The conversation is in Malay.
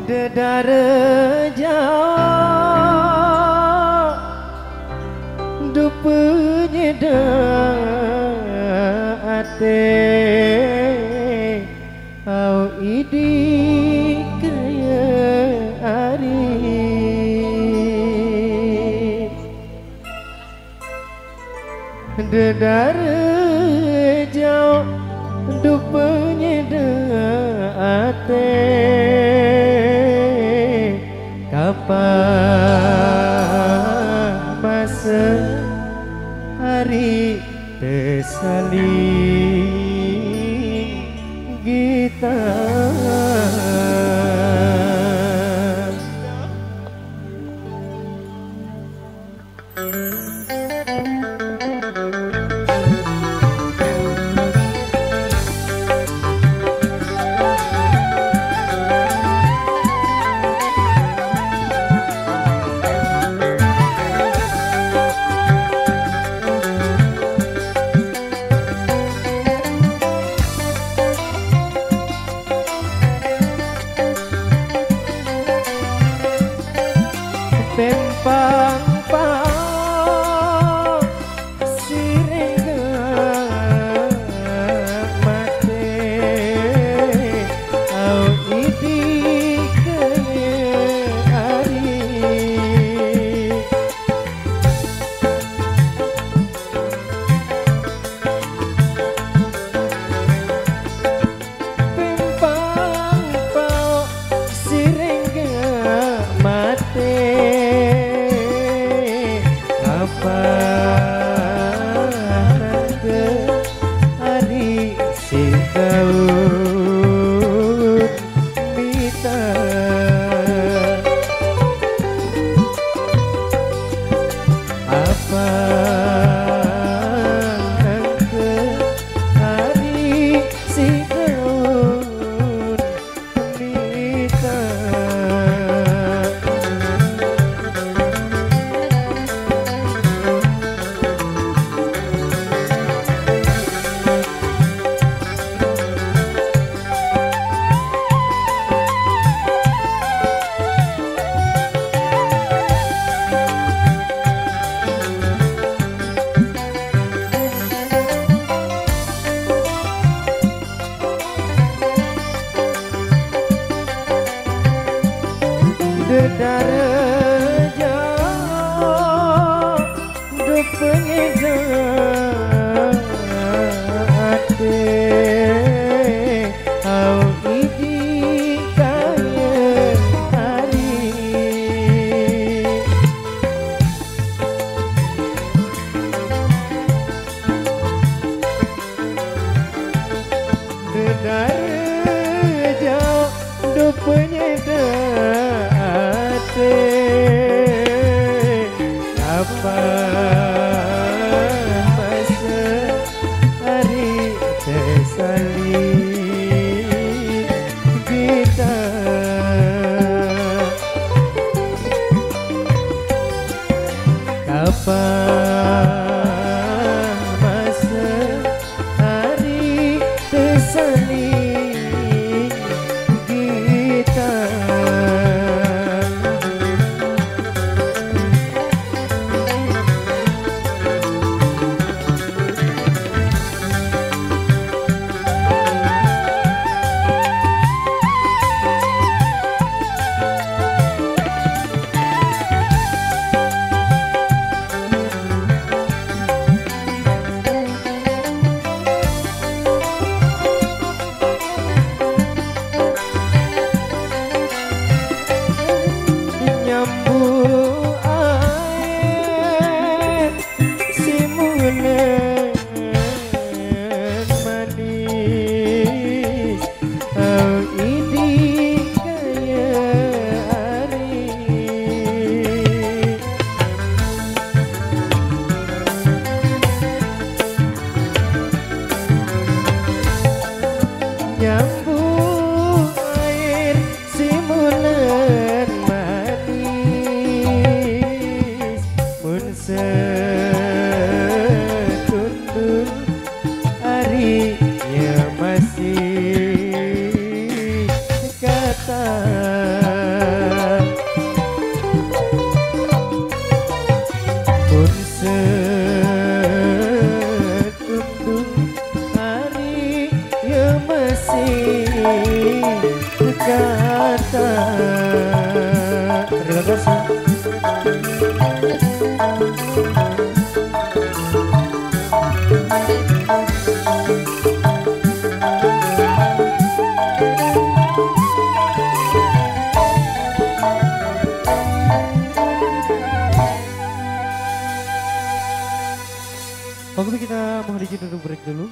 Dedara jauh dupanya ate au idi kaya ari dedara jauh dupanya ate kapan masa hari tersaling kita pempang-pang sirengga mate au idi kaya ari pempang-pang sirengga mate hari si daun mita apa hari si daun mita dedara jauh dupanya ate au idi kaya hari dedara jauh dupanya apa masa hari tersaling kita kapan masa hari tersaling kita mohon izin untuk break dulu.